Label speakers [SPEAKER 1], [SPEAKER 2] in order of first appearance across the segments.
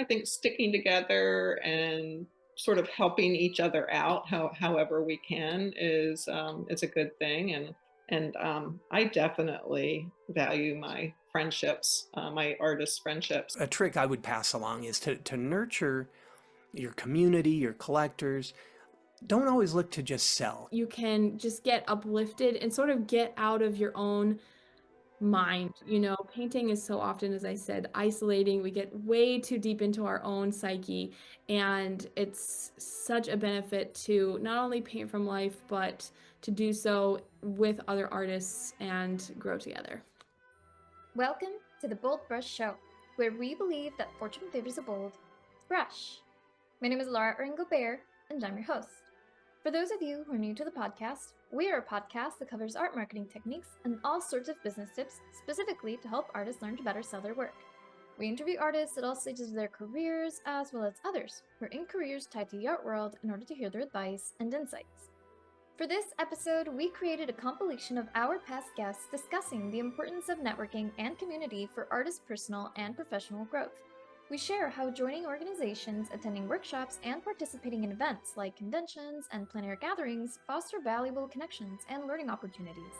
[SPEAKER 1] I think sticking together and sort of helping each other out however we can is a good thing. And I definitely value my friendships, my artist friendships.
[SPEAKER 2] A trick I would pass along is to nurture your community, your collectors. Don't always look to just sell.
[SPEAKER 3] You can just get uplifted and sort of get out of your own mind. Painting is so often, as I said, isolating. We get way too deep into our own psyche, and it's such a benefit to not only paint from life, but to do so with other artists and grow together.
[SPEAKER 4] Welcome to the BoldBrish Show, where we believe that fortune favors a bold brush. My name is Laura Ringobert, and I'm your host. For those of you who are new to the podcast, we are a podcast that covers art marketing techniques and all sorts of business tips specifically to help artists learn to better sell their work. We interview artists at all stages of their careers, as well as others who are in careers tied to the art world in order to hear their advice and insights. For this episode, we created a compilation of our past guests discussing the importance of networking and community for artists' personal and professional growth. We share how joining organizations, attending workshops, and participating in events like conventions and plein air gatherings foster valuable connections and learning opportunities.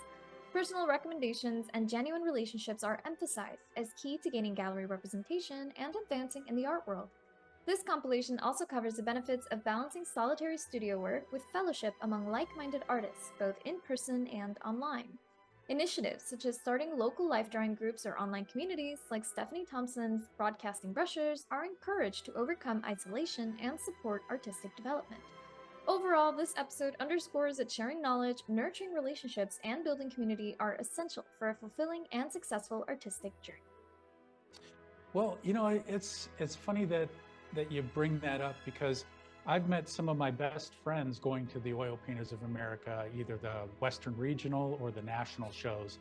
[SPEAKER 4] Personal recommendations and genuine relationships are emphasized as key to gaining gallery representation and advancing in the art world. This compilation also covers the benefits of balancing solitary studio work with fellowship among like-minded artists, both in person and online. Initiatives such as starting local life drawing groups or online communities like Stephanie Thompson's Broadcasting Brushers are encouraged to overcome isolation and support artistic development. Overall, this episode underscores that sharing knowledge, nurturing relationships, and building community are essential for a fulfilling and successful artistic journey.
[SPEAKER 5] Well, it's funny that you bring that up, because I've met some of my best friends going to the Oil Painters of America, either the Western Regional or the national shows.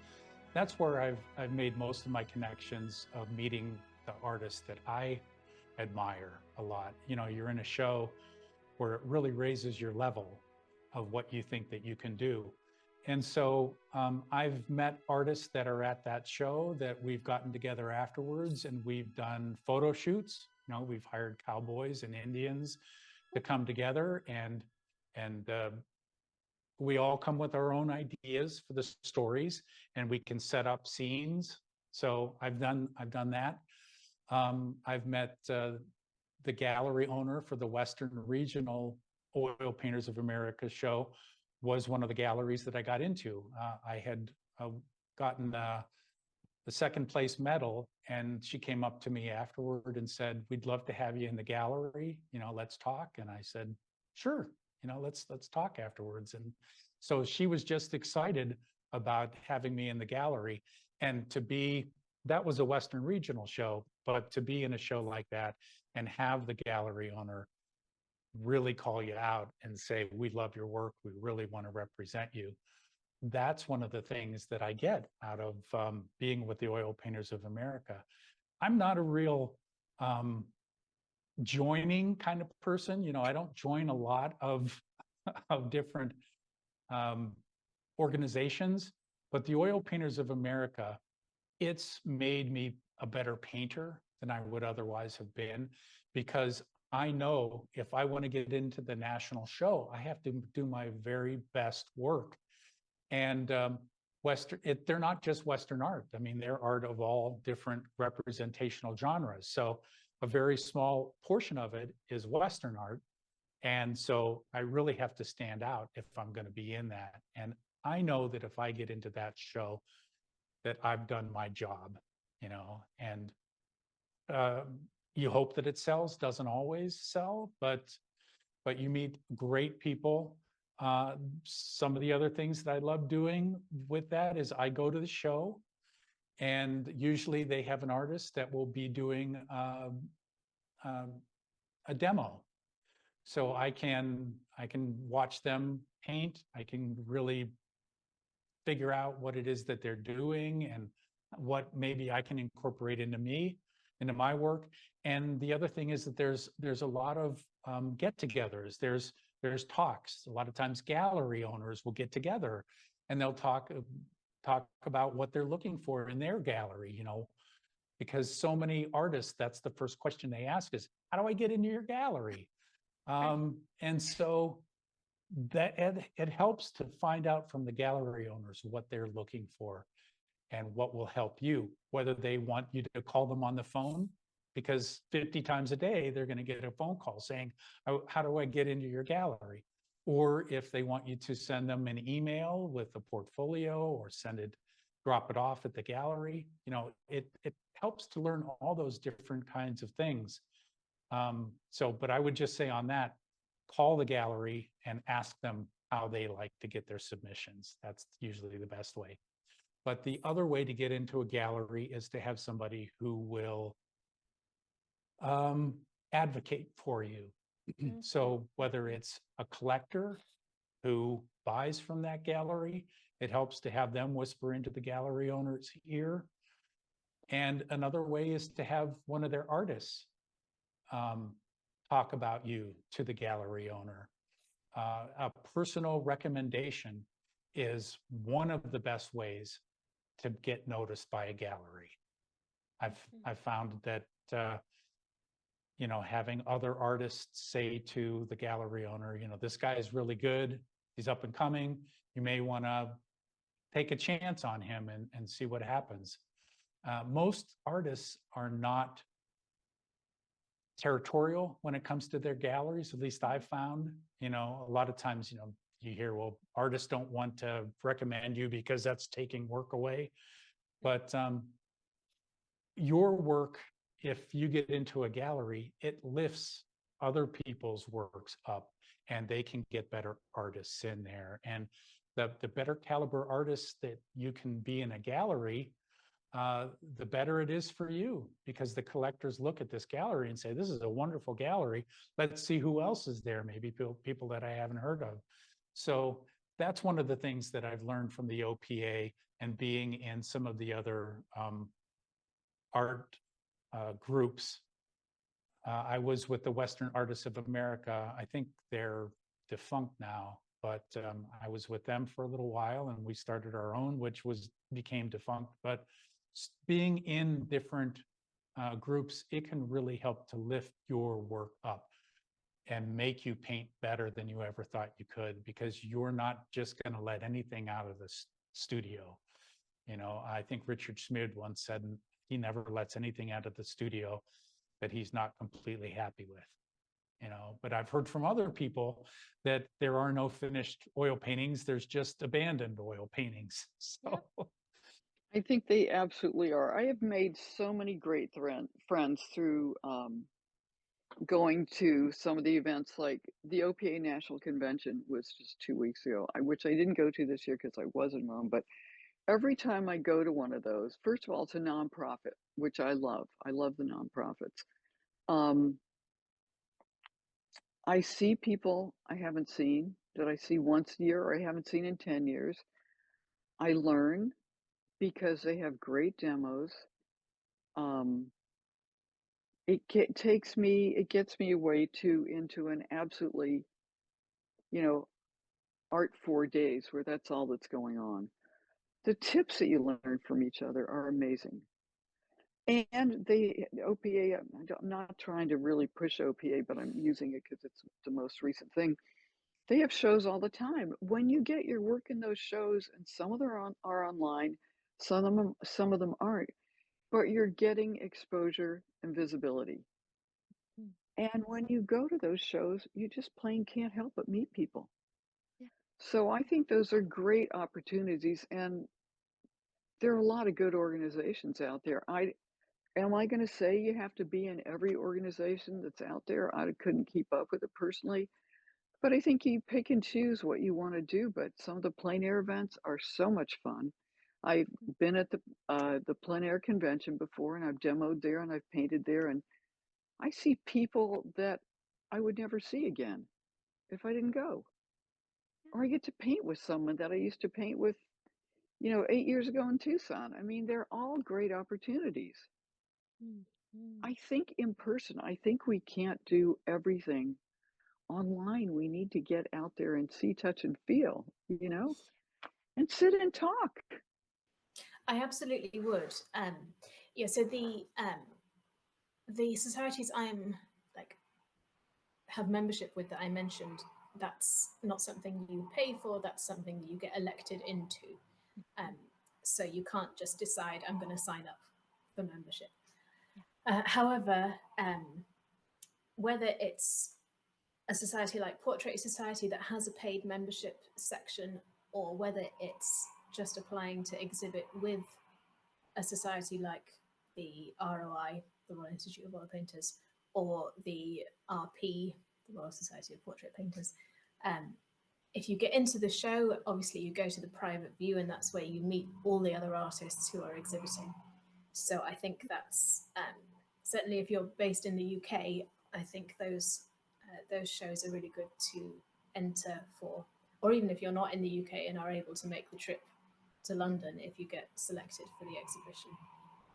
[SPEAKER 5] That's where I've made most of my connections of meeting the artists that I admire a lot. You're in a show where it really raises your level of what you think that you can do. And so I've met artists that are at that show that we've gotten together afterwards, and we've done photo shoots. We've hired cowboys and Indians to come together, and we all come with our own ideas for the stories, and we can set up scenes. So I've done that. I've met the gallery owner for the Western Regional Oil Painters of America show. Was one of the galleries that I got into. I had gotten the second place medal, and she came up to me afterward and said, "We'd love to have you in the gallery, let's talk." And I said, "Sure, let's talk afterwards." And so she was just excited about having me in the gallery. And that was a Western Regional show, but to be in a show like that and have the gallery owner really call you out and say, "We love your work, we really want to represent you." That's one of the things that I get out of being with the Oil Painters of America. I'm not a real joining kind of person. I don't join a lot of different organizations, but the Oil Painters of America, it's made me a better painter than I would otherwise have been, because I know if I want to get into the national show, I have to do my very best work. And they're not just Western art. I mean, they're art of all different representational genres. So a very small portion of it is Western art. And so I really have to stand out if I'm going to be in that. And I know that if I get into that show, that I've done my job, and you hope that it sells. Doesn't always sell, but you meet great people. Some of the other things that I love doing with that is I go to the show, and usually they have an artist that will be doing a demo. So I can watch them paint. I can really figure out what it is that they're doing and what maybe I can incorporate into my work. And the other thing is that there's a lot of get-togethers. There's talks. A lot of times gallery owners will get together and they'll talk about what they're looking for in their gallery. because so many artists, that's the first question they ask is, how do I get into your gallery? And so that it helps to find out from the gallery owners what they're looking for and what will help you, whether they want you to call them on the phone, because 50 times a day, they're going to get a phone call saying, how do I get into your gallery? Or if they want you to send them an email with a portfolio or drop it off at the gallery, it helps to learn all those different kinds of things. But I would just say on that, call the gallery and ask them how they like to get their submissions. That's usually the best way. But the other way to get into a gallery is to have somebody who will advocate for you. So whether it's a collector who buys from that gallery, it helps to have them whisper into the gallery owner's ear. And another way is to have one of their artists talk about you to the gallery owner. A personal recommendation is one of the best ways to get noticed by a gallery. I've found that having other artists say to the gallery owner, this guy is really good, he's up and coming, you may want to take a chance on him and see what happens. Most artists are not territorial when it comes to their galleries, at least I've found. A lot of times, you hear, well, artists don't want to recommend you because that's taking work away. But your work, if you get into a gallery, it lifts other people's works up and they can get better artists in there. And the better caliber artists that you can be in a gallery, the better it is for you, because the collectors look at this gallery and say, this is a wonderful gallery. Let's see who else is there, maybe people that I haven't heard of. So that's one of the things that I've learned from the OPA and being in some of the other art groups. I was with the Western Artists of America. I think they're defunct now, but I was with them for a little while, and we started our own, which became defunct. But being in different groups, it can really help to lift your work up and make you paint better than you ever thought you could, because you're not just going to let anything out of the studio. I think Richard Schmid once said he never lets anything out of the studio that he's not completely happy with. But I've heard from other people that there are no finished oil paintings, there's just abandoned oil paintings. So
[SPEAKER 6] I think they absolutely are. I have made so many great friends through going to some of the events, like the OPA National Convention was just 2 weeks ago, which I didn't go to this year because I was in Rome. But every time I go to one of those, first of all, it's a nonprofit, which I love. I love the nonprofits. I see people I haven't seen, that I see once a year or I haven't seen in 10 years. I learn because they have great demos. It gets me away into an absolutely, art 4 days where that's all that's going on. The tips that you learn from each other are amazing. And OPA, I'm not trying to really push OPA, but I'm using it because it's the most recent thing. They have shows all the time. When you get your work in those shows, and some of them are online, some of them aren't, but you're getting exposure and visibility. And when you go to those shows, you just plain can't help but meet people.
[SPEAKER 4] Yeah.
[SPEAKER 6] So I think those are great opportunities, and there are a lot of good organizations out there. Am I going to say you have to be in every organization that's out there? I couldn't keep up with it personally, but I think you pick and choose what you want to do. But some of the plein air events are so much fun. I've been at the plein air convention before, and I've demoed there and I've painted there, and I see people that I would never see again if I didn't go. Or I get to paint with someone that I used to paint with, 8 years ago in Tucson. I mean, they're all great opportunities. I think in person, I think we can't do everything online. We need to get out there and see, touch, and feel, and sit and talk.
[SPEAKER 7] I absolutely would. Yeah, so the societies I'm like have membership with that I mentioned, that's not something you pay for, that's something that you get elected into. So you can't just decide I'm going to sign up for membership. However, whether it's a society like Portrait Society that has a paid membership section, or whether it's just applying to exhibit with a society like the ROI, the Royal Institute of Oil Painters, or the RP, the Royal Society of Portrait Painters. If you get into the show, obviously you go to the private view, and that's where you meet all the other artists who are exhibiting. So I think that's certainly, if you're based in the UK, I think those shows are really good to enter for. Or even if you're not in the UK and are able to make the trip to London, if you get selected for the exhibition,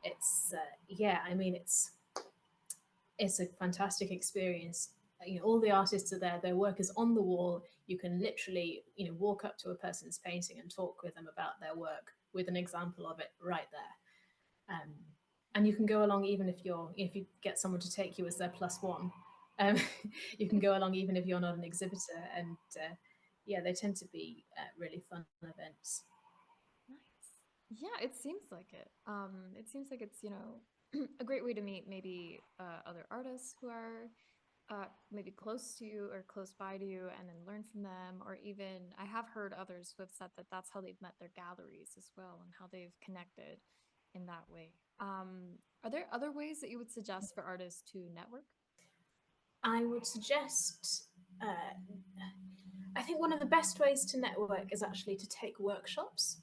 [SPEAKER 7] it's yeah, I mean, it's a fantastic experience. You know, all the artists are there, their work is on the wall. You can literally, you know, walk up to a person's painting and talk with them about their work with an example of it right there. And you can go along even if you get someone to take you as their plus one. You can go along even if you're not an exhibitor, and yeah, they tend to be really fun events.
[SPEAKER 4] Nice. Yeah, it seems like it. It seems like it's, you know, a great way to meet maybe other artists who are maybe close to you or close by to you, and then learn from them. Or even, I have heard others who have said that that's how they've met their galleries as well, and how they've connected in that way. Are there other ways that you would suggest for artists to network?
[SPEAKER 7] I would suggest, I think one of the best ways to network is actually to take workshops.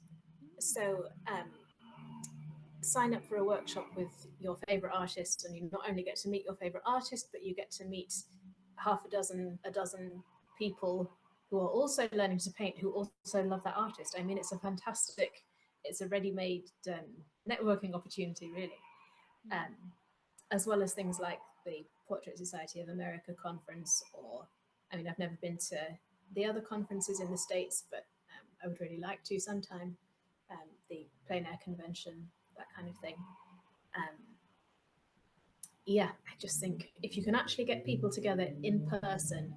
[SPEAKER 7] So sign up for a workshop with your favorite artist, and you not only get to meet your favorite artist, but you get to meet a dozen people who are also learning to paint, who also love that artist. I mean, it's a ready-made networking opportunity, really. As well as things like the Portrait Society of America conference, or, I mean, I've never been to the other conferences in the States, but I would really like to sometime. The plein air convention, that kind of thing. Yeah, I just think if you can actually get people together in person,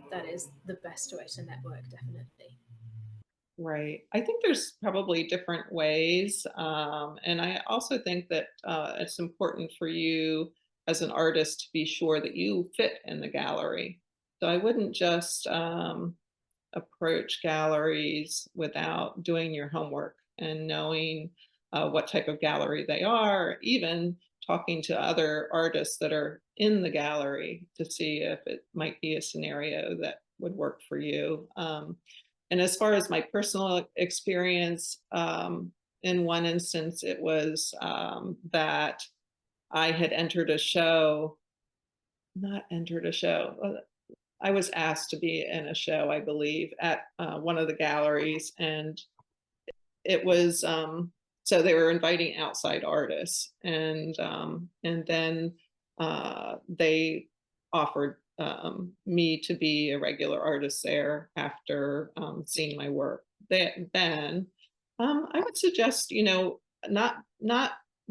[SPEAKER 7] that is the best way to network, definitely.
[SPEAKER 1] Right. I think there's probably different ways. And I also think that it's important for you as an artist to be sure that you fit in the gallery. So I wouldn't just approach galleries without doing your homework and knowing what type of gallery they are, even talking to other artists that are in the gallery to see if it might be a scenario that would work for you. And as far as my personal experience, in one instance, it was that I had entered a show, not entered a show. I was asked to be in a show, I believe, at one of the galleries, and it was so they were inviting outside artists, and then they offered me to be a regular artist there after seeing my work. Then I would suggest, you know, not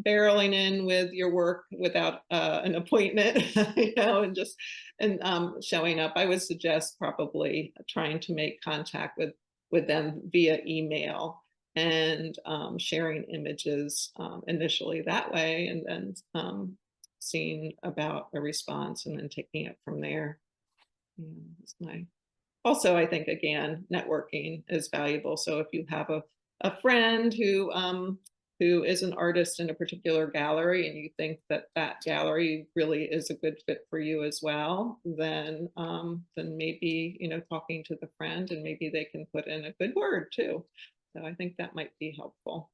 [SPEAKER 1] barreling in with your work without an appointment, you know, and showing up. I would suggest probably trying to make contact with them via email, and sharing images initially that way, and then seeing about a response, and then taking it from there. Also, I think, again, networking is valuable. So if you have a friend who is an artist in a particular gallery, and you think that that gallery really is a good fit for you as well, then maybe, you know, talking to the friend, and maybe they can put in a good word too. So I think that might be helpful.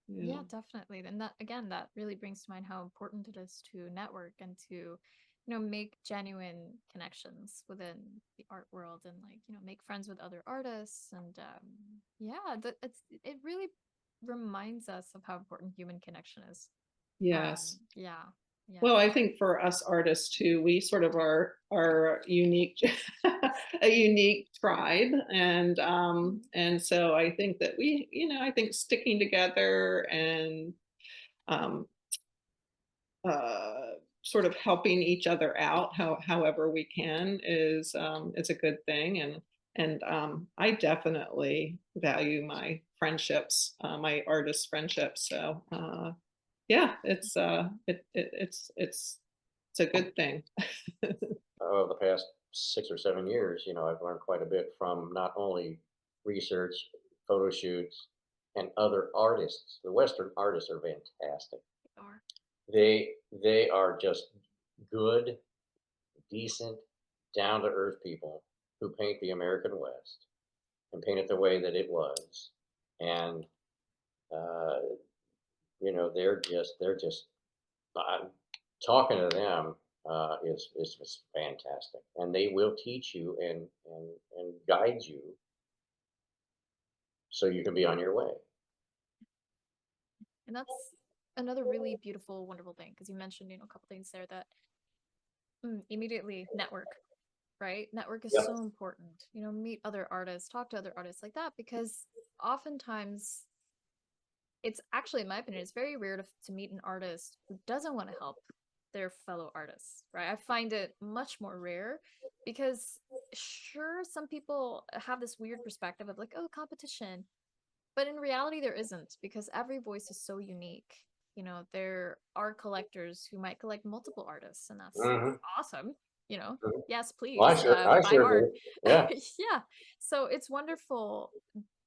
[SPEAKER 4] Yeah, definitely. And that, again, that really brings to mind how important it is to network and to, you know, make genuine connections within the art world, and, like, you know, make friends with other artists. And yeah, it really reminds us of how important human connection is.
[SPEAKER 1] Yes.
[SPEAKER 4] Yeah.
[SPEAKER 1] Well, I think for us artists too, we sort of are unique, a unique tribe, and so I think that we, you know, I think sticking together and um, sort of helping each other out however we can is a good thing. And I definitely value my friendships, my artist friendships. So yeah, it's a good thing.
[SPEAKER 8] The past 6 or 7 years, I've learned quite a bit from not only research, photo shoots, and other artists. The Western artists are fantastic.
[SPEAKER 4] Are.
[SPEAKER 8] They are just good, decent, down to earth people who paint the American West and paint it the way that it was. And uh, they're just talking to them is just fantastic, and they will teach you and guide you so you can be on your way.
[SPEAKER 4] And that's another really beautiful, wonderful thing, because you mentioned, a couple things there that immediately network, right? Network is
[SPEAKER 8] Yep.
[SPEAKER 4] so important. Meet other artists, talk to other artists like that, because oftentimes it's actually, in my opinion, it's very rare to meet an artist who doesn't want to help their fellow artists, right? I find it much more rare because, sure, some people have this weird perspective of like, oh, competition. But in reality, there isn't, because every voice is so unique. There are collectors who might collect multiple artists, and that's
[SPEAKER 8] Hmm.
[SPEAKER 4] awesome.
[SPEAKER 8] Hmm.
[SPEAKER 4] Yes, please,
[SPEAKER 8] Well, I
[SPEAKER 4] buy
[SPEAKER 8] sure
[SPEAKER 4] art.
[SPEAKER 8] do. Yeah.
[SPEAKER 4] Yeah. So it's wonderful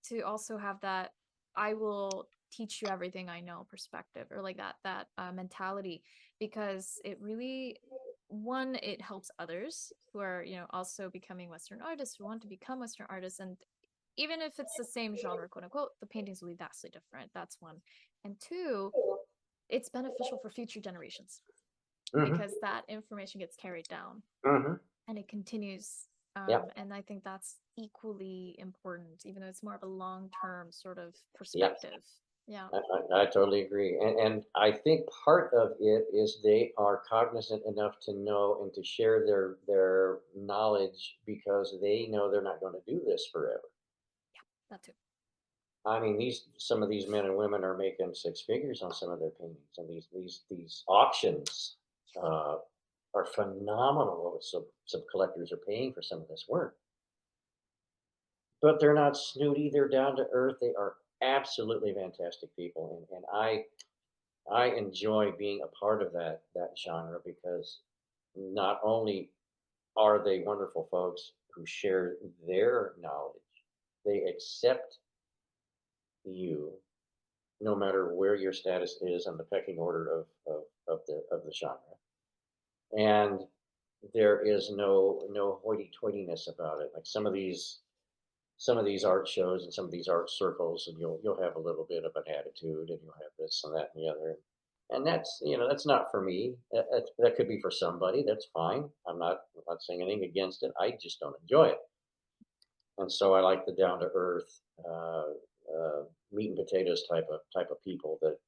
[SPEAKER 4] to also have that I will teach you everything I know perspective, or like that mentality, because it really, one, it helps others who are also becoming Western artists, who want to become Western artists, and even if it's the same genre, quote unquote, the paintings will be vastly different. That's one. And two, it's beneficial for future generations,
[SPEAKER 8] Hmm.
[SPEAKER 4] because that information gets carried down
[SPEAKER 8] Hmm.
[SPEAKER 4] and it continues.
[SPEAKER 8] Yeah.
[SPEAKER 4] And I think that's equally important, even though it's more of a long-term sort of
[SPEAKER 8] Yeah.
[SPEAKER 4] perspective. Yeah.
[SPEAKER 8] I totally agree, and I think part of it is they are cognizant enough to know and to share their knowledge because they know they're not going to do this forever.
[SPEAKER 4] That too.
[SPEAKER 8] I mean, some of these men and women are making six figures on some of their paintings, and these auctions uh, are phenomenal. What some collectors are paying for some of this work, but they're not snooty. They're down to earth. They are absolutely fantastic people, and I enjoy being a part of that genre because not only are they wonderful folks who share their knowledge, they accept you no matter where your status is on the pecking order of the genre. And there is no hoity-toityness about it. Like some of these art shows and some of these art circles, and you'll have a little bit of an attitude, and you'll have this and that and the other. And that's not for me. That could be for somebody. That's fine. I'm not saying anything against it. I just don't enjoy it. And so I like the down to earth, meat and potatoes type of people that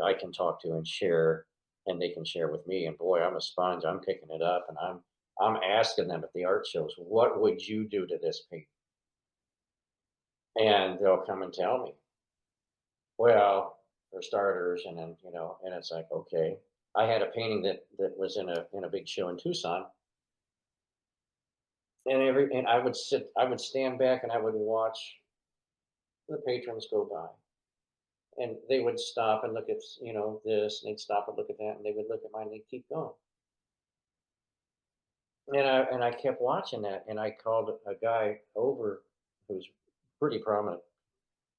[SPEAKER 8] I can talk to and share, and they can share with me. And boy, I'm a sponge. I'm picking it up, and I'm asking them at the art shows, what would you do to this painting? And they'll come and tell me. Well, for starters, and then and it's like, okay. I had a painting that was in a big show in Tucson, and I would stand back and I would watch the patrons go by, and they would stop and look at this, and they'd stop and look at that, and they would look at mine, and they'd keep going. And I kept watching that, and I called a guy over who's pretty prominent.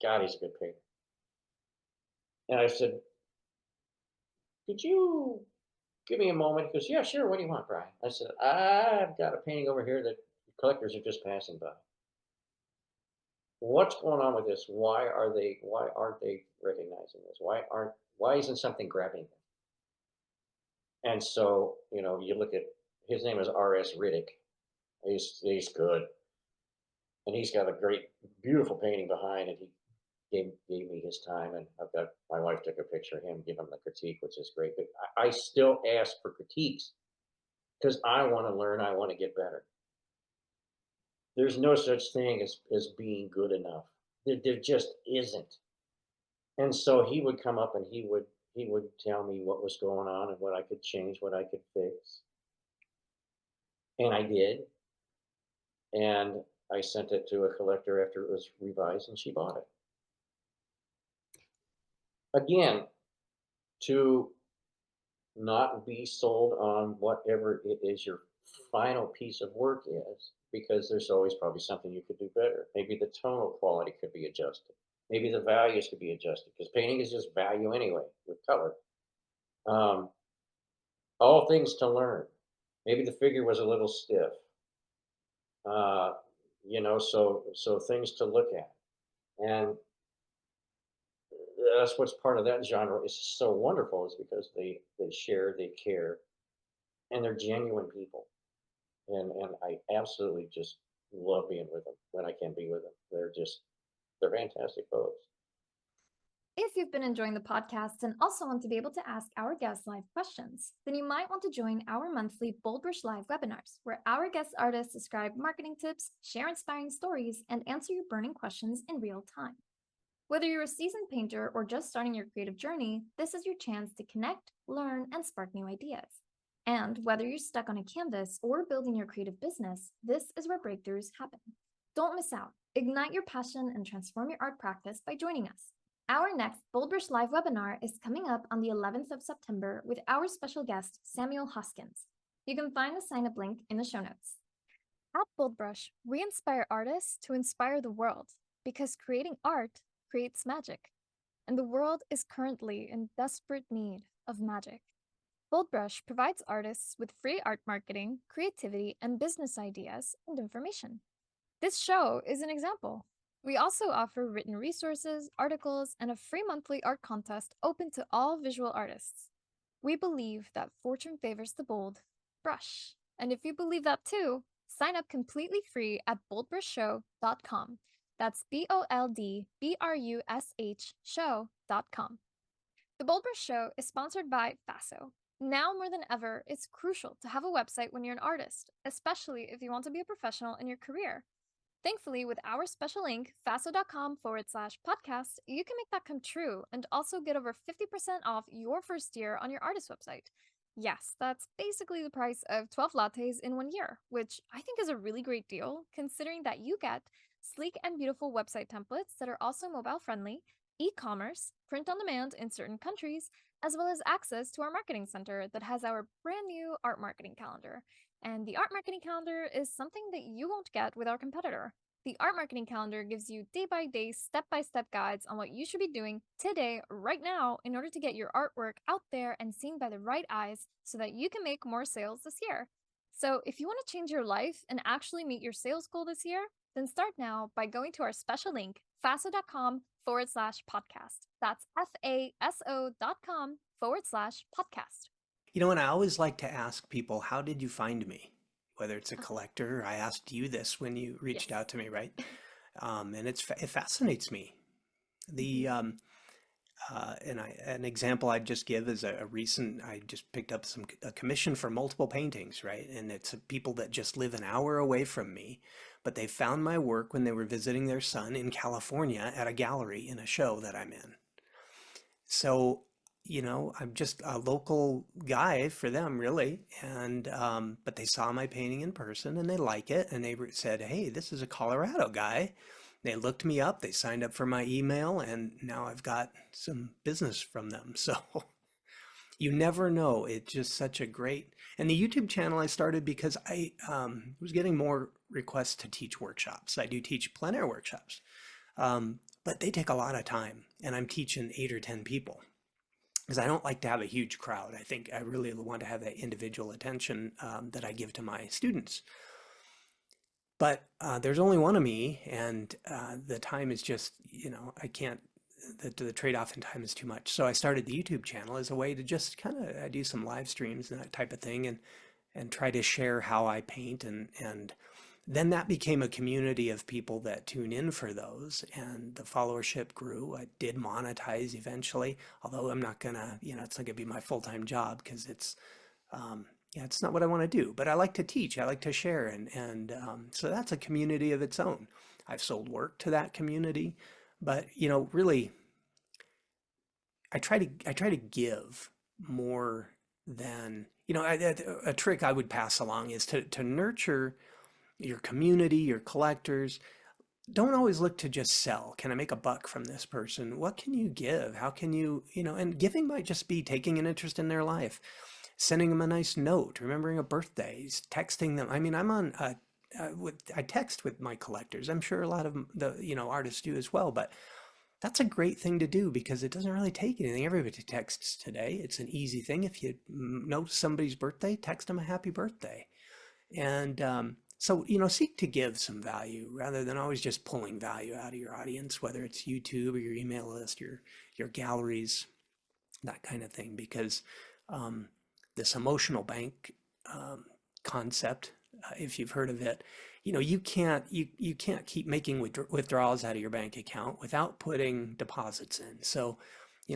[SPEAKER 8] God, he's a good painter. And I said, "Could you give me a moment?" He goes, "Yeah, sure. What do you want, Brian?" I said, "I've got a painting over here that collectors are just passing by. What's going on with this? Why aren't they recognizing this? Why isn't something grabbing them?" And so, you look at his name is R.S. Riddick. He's good, and he's got a great, beautiful painting behind, and he gave me his time, and I've got my wife took a picture of him, give him the critique, which is great. But I still ask for critiques because I want to learn, I want to get better. There's no such thing as being good enough. There just isn't. And so he would come up and he would tell me what was going on and what I could change, what I could fix. And I did. And I sent it to a collector after it was revised and she bought it. Again, to not be sold on whatever it is your final piece of work is, because there's always probably something you could do better. Maybe the tonal quality could be adjusted. Maybe the values could be adjusted because painting is just value anyway with color. Um, all things to learn. Maybe the figure was a little stiff. Uh, so things to look at, and that's what's part of that genre is so wonderful is because they share, they care, and they're genuine people. And I absolutely just love being with them when I can be with them. They're fantastic folks.
[SPEAKER 4] If you've been enjoying the podcast and also want to be able to ask our guests live questions, then you might want to join our monthly BoldBrish Live webinars, where our guest artists describe marketing tips, share inspiring stories, and answer your burning questions in real time. Whether you're a seasoned painter or just starting your creative journey, this is your chance to connect, learn, and spark new ideas. And whether you're stuck on a canvas or building your creative business, this is where breakthroughs happen. Don't miss out. Ignite your passion and transform your art practice by joining us. Our next BoldBrish Live webinar is coming up on the 11th of September with our special guest, Samuel Hoskins. You can find the sign-up link in the show notes. At BoldBrush, we inspire artists to inspire the world because creating art creates magic, and the world is currently in desperate need of magic. BoldBrush provides artists with free art marketing, creativity, and business ideas and information. This show is an example. We also offer written resources, articles, and a free monthly art contest open to all visual artists. We believe that fortune favors the bold brush. And if you believe that too, sign up completely free at boldbrushshow.com. That's BoldBrush show.com. The BoldBrush Show is sponsored by Faso. Now more than ever, it's crucial to have a website when you're an artist, especially if you want to be a professional in your career. Thankfully, with our special link, faso.com/podcast, you can make that come true and also get over 50% off your first year on your artist website. Yes, that's basically the price of 12 lattes in 1 year, which I think is a really great deal, considering that you get sleek and beautiful website templates that are also mobile friendly, e-commerce, print on demand in certain countries, as well as access to our marketing center that has our brand new art marketing calendar. And the art marketing calendar is something that you won't get with our competitor. The art marketing calendar gives you day-by-day, step-by-step guides on what you should be doing today, right now, in order to get your artwork out there and seen by the right eyes so that you can make more sales this year. So if you want to change your life and actually meet your sales goal this year, then start now by going to our special link, faso.com/podcast. That's FASO.com/podcast.
[SPEAKER 2] You know, and I always like to ask people, how did you find me? Whether it's a collector, I asked you this when you reached out to me, right? And it fascinates me. The an example I'd just give is a recent, I just picked up a commission for multiple paintings, right? And it's people that just live an hour away from me, but they found my work when they were visiting their son in California at a gallery in a show that I'm in. So, you know, I'm just a local guy for them, really. And but they saw my painting in person and they like it, and they said, "Hey, this is a Colorado guy." They looked me up, they signed up for my email, and now I've got some business from them. So you never know. It's just such a great. And the YouTube channel I started because I was getting more requests to teach workshops. I do teach plein air workshops, but they take a lot of time, and I'm teaching 8 or 10 people. Because I don't like to have a huge crowd. I think I really want to have that individual attention that I give to my students. But there's only one of me, and the time is just, you know, I can't, the trade-off in time is too much. So I started the YouTube channel as a way to just kind of do some live streams and that type of thing, and try to share how I paint, and then that became a community of people that tune in for those, and the followership grew. I did monetize eventually, although I'm not gonna, you know, it's not gonna be my full-time job because it's, yeah, it's not what I want to do. But I like to teach, I like to share, and so that's a community of its own. I've sold work to that community, but you know, really, I try to give more than, a trick I would pass along is to nurture your community, your collectors. Don't always look to just sell. Can I make a buck from this person? What can you give? How can you, and giving might just be taking an interest in their life, sending them a nice note, remembering a birthday, texting them. I mean, I text with my collectors. I'm sure a lot of the, artists do as well, but that's a great thing to do because it doesn't really take anything. Everybody texts today. It's an easy thing. If you know somebody's birthday, text them a happy birthday. And so, seek to give some value rather than always just pulling value out of your audience, whether it's YouTube or your email list, your galleries, that kind of thing. Because this emotional bank concept, if you've heard of it, you can't keep making withdrawals out of your bank account without putting deposits in. So,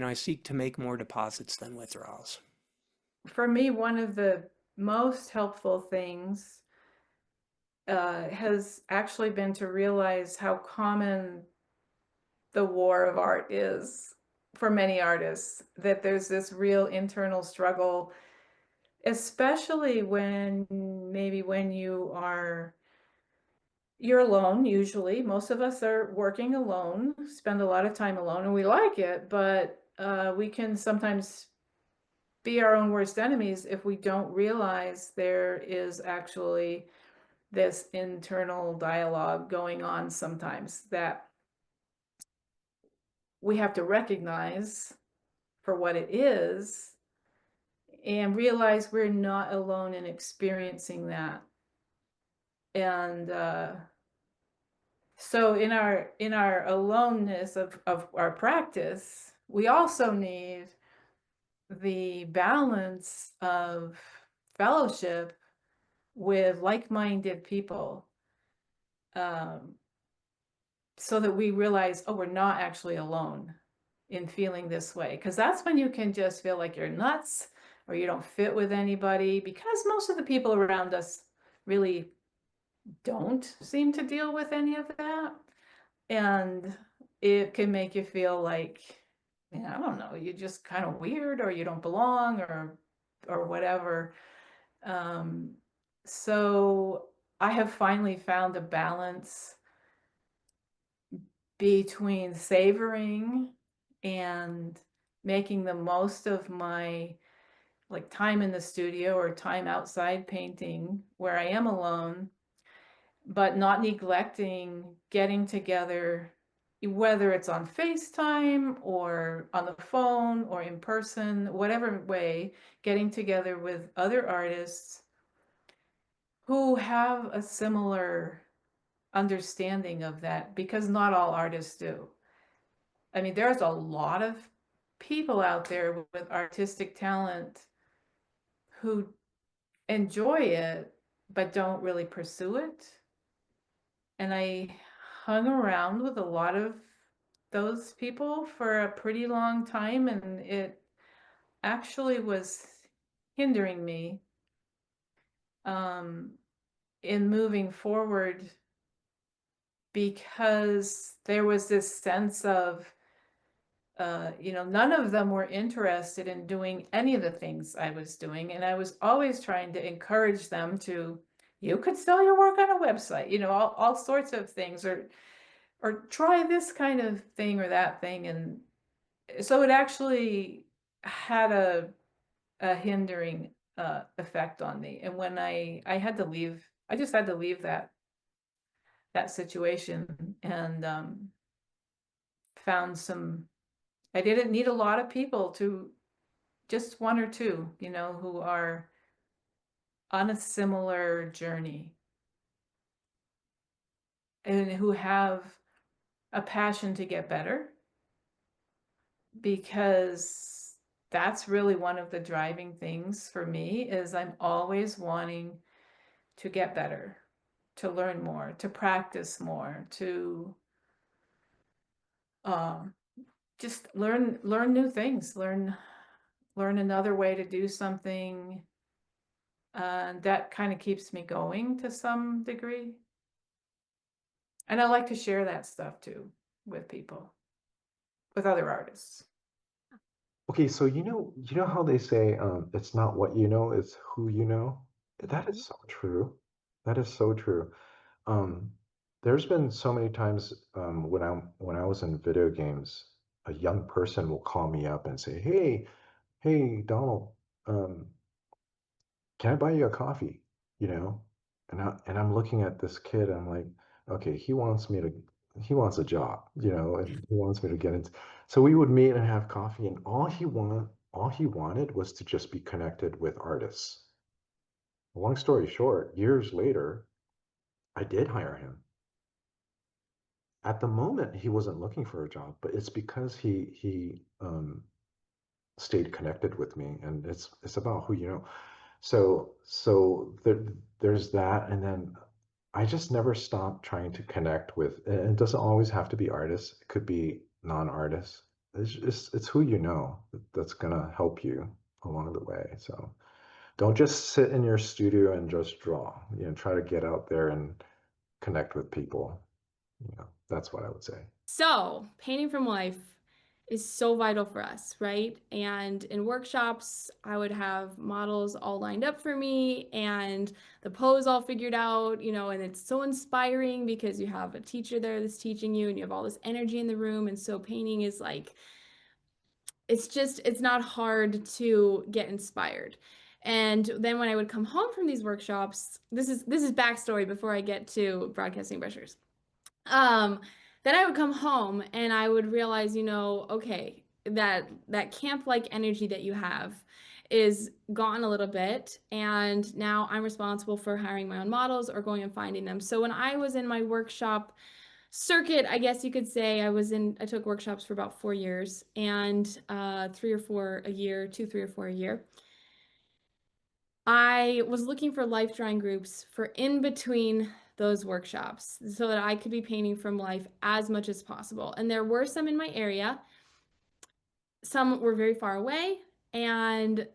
[SPEAKER 2] I seek to make more deposits than withdrawals.
[SPEAKER 9] For me, one of the most helpful things has actually been to realize how common the war of art is for many artists, that there's this real internal struggle, especially when you're alone. Usually most of us are working alone, spend a lot of time alone, and we like it, but we can sometimes be our own worst enemies if we don't realize there is actually this internal dialogue going on sometimes that we have to recognize for what it is and realize we're not alone in experiencing that. And so in our aloneness of our practice, we also need the balance of fellowship with like-minded people, so that we realize, oh, we're not actually alone in feeling this way. Because that's when you can just feel like you're nuts or you don't fit with anybody, because most of the people around us really don't seem to deal with any of that. And it can make you feel like, I don't know, you're just kind of weird, or you don't belong, or whatever. So I have finally found a balance between savoring and making the most of my time in the studio or time outside painting where I am alone, but not neglecting getting together, whether it's on FaceTime or on the phone or in person, whatever way, getting together with other artists who have a similar understanding of that, because not all artists do. I mean, there's a lot of people out there with artistic talent who enjoy it, but don't really pursue it. And I hung around with a lot of those people for a pretty long time, and it actually was hindering me in moving forward, because there was this sense of none of them were interested in doing any of the things I was doing. And I was always trying to encourage them to, you could sell your work on a website, all sorts of things, or try this kind of thing or that thing. And so it actually had a hindering effect on me. And when I had to leave, I just had to leave that situation, and found I didn't need a lot of people, to just one or two, who are on a similar journey and who have a passion to get better, because that's really one of the driving things for me, is I'm always wanting to get better, to learn more, to practice more, to just learn new things, learn another way to do something. That kind of keeps me going to some degree. And I like to share that stuff too with people, with other artists.
[SPEAKER 10] Okay, so you know how they say it's not what you know, it's who you know? That is so true. That is so true. Um, there's been so many times when I was in video games, a young person will call me up and say, hey, Donald, um, can I buy you a coffee? You know? And I'm looking at this kid, I'm like, okay, he wants a job, and he wants me to get into. So we would meet and have coffee, and all he wanted was to just be connected with artists. Long story short, years later, I did hire him. At the moment, he wasn't looking for a job, but it's because he stayed connected with me, and it's about who you know. So there's that, and then I just never stopped trying to connect with. And it doesn't always have to be artists; it could be non-artists. It's who you know that's gonna help you along the way. So don't just sit in your studio and just draw. Try to get out there and connect with people. That's what I would say.
[SPEAKER 3] So, painting from life is so vital for us, right? And in workshops, I would have models all lined up for me and the pose all figured out, and it's so inspiring because you have a teacher there that's teaching you and you have all this energy in the room. And so, painting is like, it's not hard to get inspired. And then when I would come home from these workshops, this is backstory before I get to broadcasting brushers. Then I would come home and I would realize, okay, that camp-like energy that you have is gone a little bit, and now I'm responsible for hiring my own models or going and finding them. So when I was in my workshop circuit, I guess you could say I took workshops for about 4 years, and 3 or 4 a year, 2, 3 or 4 a year. I was looking for life drawing groups for in between those workshops so that I could be painting from life as much as possible. And there were some in my area. Some were very far away, and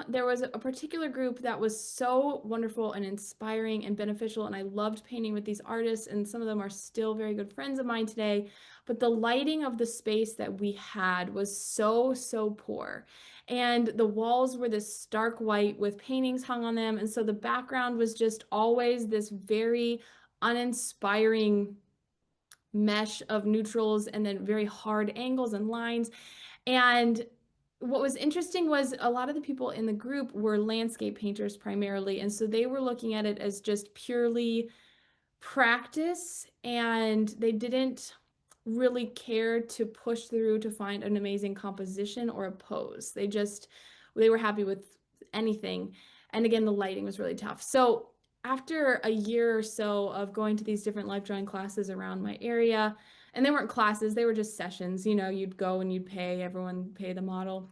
[SPEAKER 3] there was a particular group that was so wonderful and inspiring and beneficial, and I loved painting with these artists, and some of them are still very good friends of mine today. But the lighting of the space that we had was so, so poor. And the walls were this stark white with paintings hung on them, and so the background was just always this very uninspiring mesh of neutrals and then very hard angles and lines. And what was interesting was a lot of the people in the group were landscape painters primarily. And so they were looking at it as just purely practice, and they didn't really care to push through to find an amazing composition or a pose. They were happy with anything. And again, the lighting was really tough. So after a year or so of going to these different life drawing classes around my area, and they weren't classes, they were just sessions, you'd go and you'd everyone pay the model.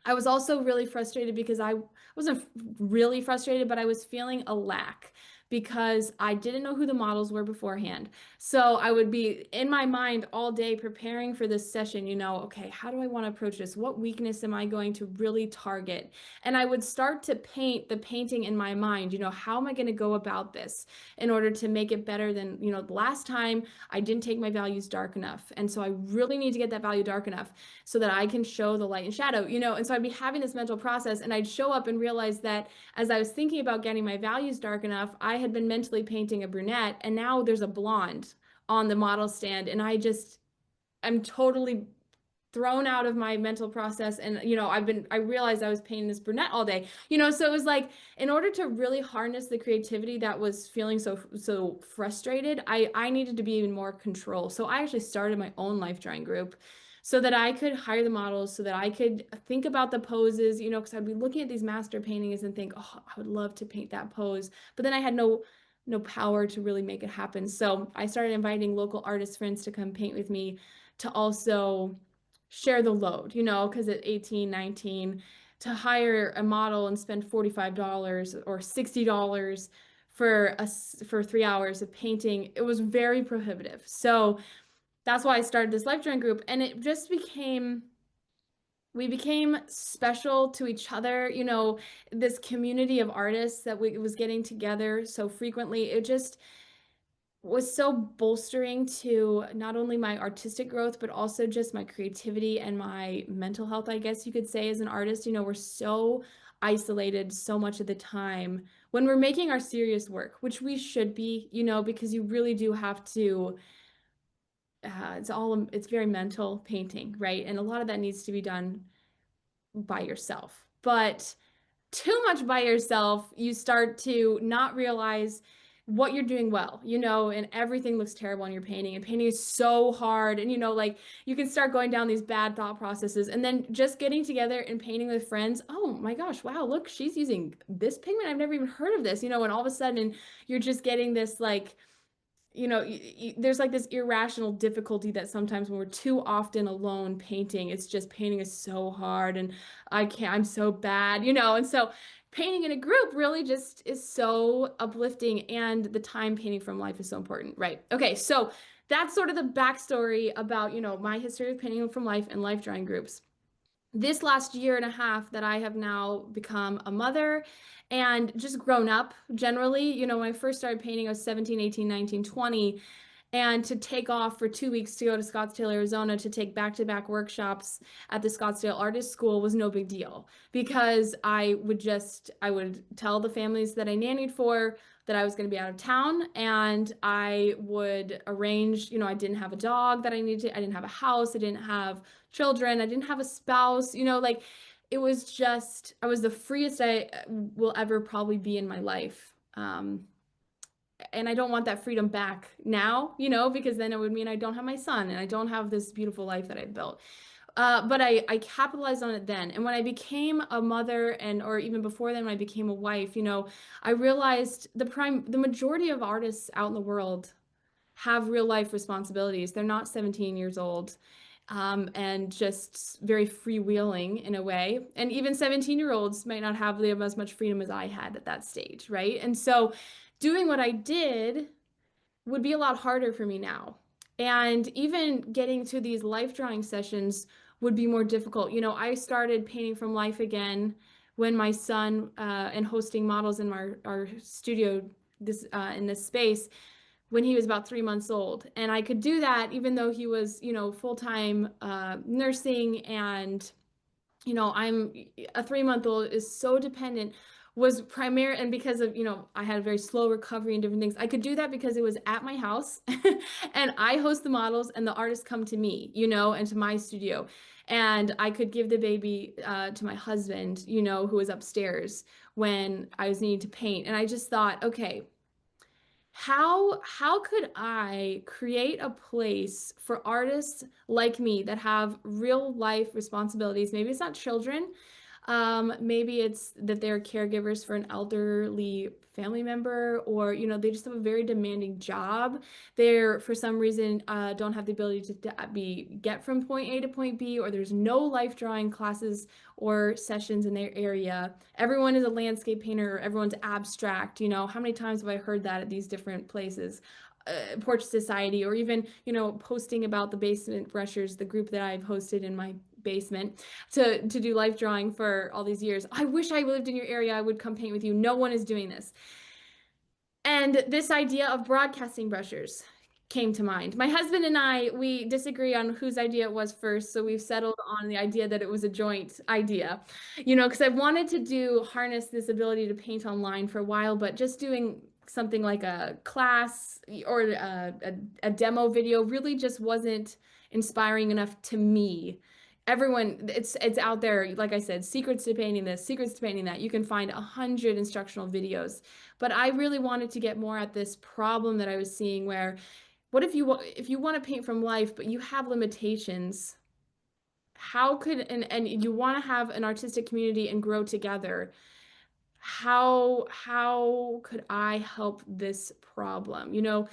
[SPEAKER 3] I was also really frustrated because I wasn't really frustrated, but I was feeling a lack because I didn't know who the models were beforehand. So I would be in my mind all day preparing for this session, okay, how do I want to approach this? What weakness am I going to really target? And I would start to paint the painting in my mind, how am I going to go about this in order to make it better than, the last time I didn't take my values dark enough. And so I really need to get that value dark enough so that I can show the light and shadow, and so I'd be having this mental process, and I'd show up and realize that as I was thinking about getting my values dark enough, I had been mentally painting a brunette, and now there's a blonde on the model stand, and I'm totally thrown out of my mental process. And I realized I was painting this brunette all day, so it was like, in order to really harness the creativity that was feeling so frustrated, I needed to be in more control. So I actually started my own life drawing group so that I could hire the models, so that I could think about the poses, because I'd be looking at these master paintings and think, oh, I would love to paint that pose, but then I had no power to really make it happen. So I started inviting local artist friends to come paint with me, to also share the load, because at 18, 19, to hire a model and spend $45 or $60 for 3 hours of painting, it was very prohibitive. So that's why I started this life drawing group, and it just we became special to each other, this community of artists that was getting together so frequently. was so bolstering to not only my artistic growth, but also just my creativity and my mental health, I guess you could say, as an artist. You know, we're so isolated so much of the time when we're making our serious work, which we should be, you know, because you really do have to, it's very mental painting, right? And a lot of that needs to be done by yourself. But too much by yourself, you start to not realize what you're doing well, you know, and everything looks terrible in your painting. And painting is so hard. And, you know, like you can start going down these bad thought processes. And then just getting together and painting with friends. Oh my gosh, wow, look, she's using this pigment. I've never even heard of this, you know, and all of a sudden you're just getting this like, you know, there's like this irrational difficulty that sometimes when we're too often alone painting, it's just painting is so hard and I'm so bad, you know, and so painting in a group really just is so uplifting, and the time painting from life is so important, right? Okay, so that's sort of the backstory about, you know, my history of painting from life and life drawing groups. This last year and a half that I have now become a mother and just grown up generally. You know, when I first started painting, I was 17, 18, 19, 20. And to take off for 2 weeks to go to Scottsdale, Arizona to take back-to-back workshops at the Scottsdale Artist School was no big deal, because I would tell the families that I nannied for that I was going to be out of town, and I would arrange, you know, I didn't have a dog that I needed to, I didn't have a house, I didn't have children, I didn't have a spouse, you know, like it was just, I was the freest I will ever probably be in my life. And I don't want that freedom back now, you know, because then it would mean I don't have my son and I don't have this beautiful life that I've built. But I capitalized on it then. And when I became a mother, and or even before then, when I became a wife, you know, I realized the majority of artists out in the world have real life responsibilities. They're not 17 years old. And just very freewheeling in a way. And even 17-year-olds might not have as much freedom as I had at that stage, right? And so doing what I did would be a lot harder for me now. And even getting to these life drawing sessions would be more difficult. You know, I started painting from life again when my son and hosting models in our studio in this space when he was about 3 months old. And I could do that even though he was, you know, full-time nursing, and you know, I'm a 3-month-old is so dependent, was primary, and because of, you know, I had a very slow recovery and different things. I could do that because it was at my house and I host the models and the artists come to me, you know, and to my studio. And I could give the baby to my husband, you know, who was upstairs when I was needing to paint. And I just thought, okay, how could I create a place for artists like me that have real life responsibilities? Maybe it's not children. Maybe it's that they're caregivers for an elderly family member, or, you know, they just have a very demanding job. They're, for some reason, don't have the ability to get from point A to point B, or there's no life drawing classes or sessions in their area. Everyone is a landscape painter, or everyone's abstract. You know, how many times have I heard that at these different places? Portrait Society, or even, you know, posting about the basement brushers, the group that I've hosted in my basement to do life drawing for all these years. I wish I lived in your area. I would come paint with you. No one is doing this. And this idea of broadcasting brushers came to mind. My husband and I, we disagree on whose idea it was first, so we've settled on the idea that it was a joint idea. You know, because I've wanted to harness this ability to paint online for a while, but just doing something like a class or a demo video really just wasn't inspiring enough to me. Everyone, it's out there, like I said, secrets to painting this, secrets to painting that. You can find 100 instructional videos. But I really wanted to get more at this problem that I was seeing, where what if you want to paint from life, but you have limitations? How could, and you want to have an artistic community and grow together? How could I help this problem? You know,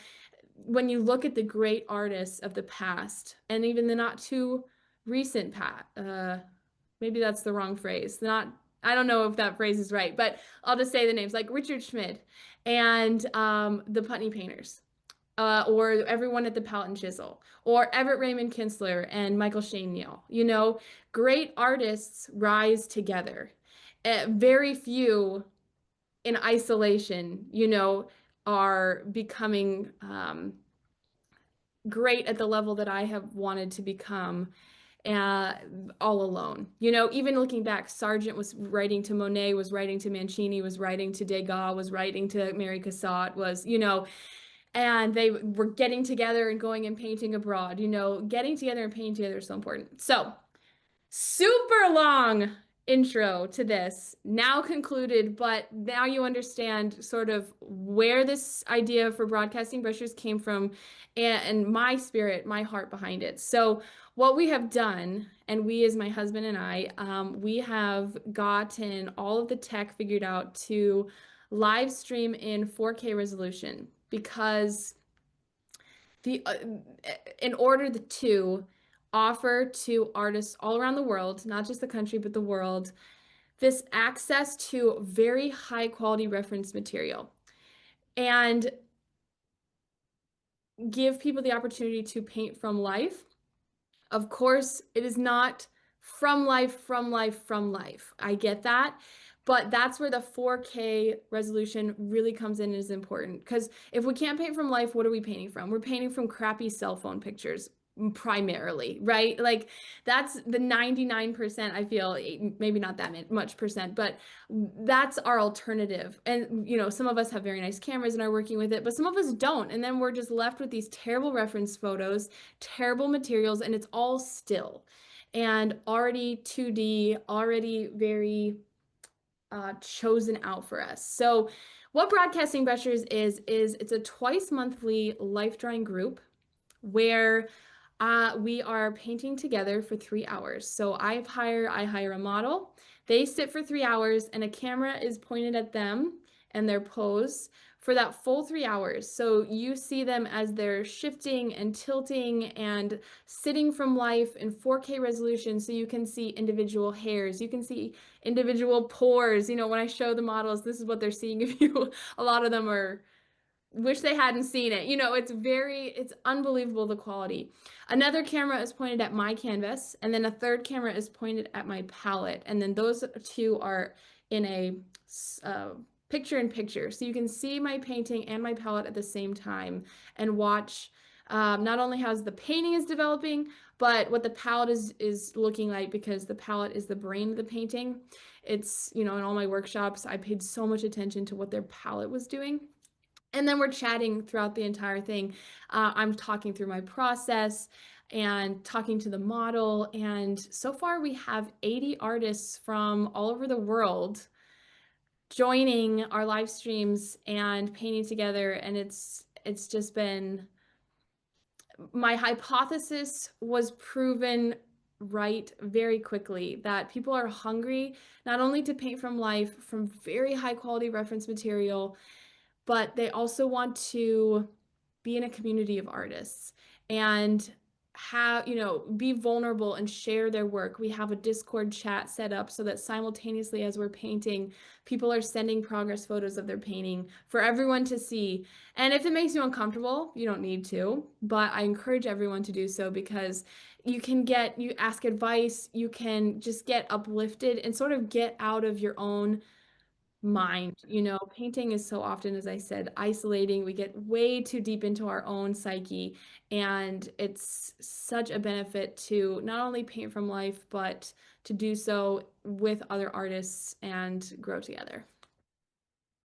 [SPEAKER 3] when you look at the great artists of the past, and even the not too recent past, maybe that's the wrong phrase. I don't know if that phrase is right, but I'll just say the names, like Richard Schmid and the Putney Painters, or everyone at the Palette and Chisel, or Everett Raymond Kinsler and Michael Shane Neal. You know, great artists rise together. Very few in isolation, you know, are becoming great at the level that I have wanted to become all alone. You know, even looking back, Sargent was writing to Monet, was writing to Mancini, was writing to Degas, was writing to Mary Cassatt, was, you know, and they were getting together and going and painting abroad. You know, getting together and painting together is so important. So, super long intro to this, now concluded, but now you understand sort of where this idea for broadcasting brushes came from and my spirit, my heart behind it. So what we have done, and we as my husband and I, we have gotten all of the tech figured out to live stream in 4K resolution because in order to offer to artists all around the world, not just the country, but the world, this access to very high quality reference material and give people the opportunity to paint from life. Of course, it is not from life, from life, from life. I get that. But that's where the 4K resolution really comes in and is important. Because if we can't paint from life, what are we painting from? We're painting from crappy cell phone pictures primarily, right? Like that's the 99%, I feel, maybe not that much percent, but that's our alternative. And, you know, some of us have very nice cameras and are working with it, but some of us don't. And then we're just left with these terrible reference photos, terrible materials, and it's all still and already 2D, already very chosen out for us. So what Broadcasting Brushers is it's a twice monthly life drawing group where we are painting together for 3 hours. So I hire a model. They sit for 3 hours and a camera is pointed at them and their pose for that full 3 hours. So you see them as they're shifting and tilting and sitting from life in 4K resolution. So you can see individual hairs. You can see individual pores. You know, when I show the models, this is what they're seeing of you. A lot of them are wish they hadn't seen it. You know, it's unbelievable, the quality. Another camera is pointed at my canvas, and then a third camera is pointed at my palette. And then those two are in a picture in picture. So you can see my painting and my palette at the same time and watch not only how the painting is developing, but what the palette is looking like, because the palette is the brain of the painting. It's, you know, in all my workshops, I paid so much attention to what their palette was doing. And then we're chatting throughout the entire thing. I'm talking through my process and talking to the model. And so far we have 80 artists from all over the world joining our live streams and painting together. And it's just been, my hypothesis was proven right very quickly, that people are hungry not only to paint from life, from very high quality reference material, but they also want to be in a community of artists and have, you know, be vulnerable and share their work. We have a Discord chat set up so that simultaneously as we're painting, people are sending progress photos of their painting for everyone to see. And if it makes you uncomfortable, you don't need to, but I encourage everyone to do so, because you ask advice, you can just get uplifted and sort of get out of your own mind. You know, painting is so often, as I said, isolating. We get way too deep into our own psyche, and it's such a benefit to not only paint from life, but to do so with other artists and grow together.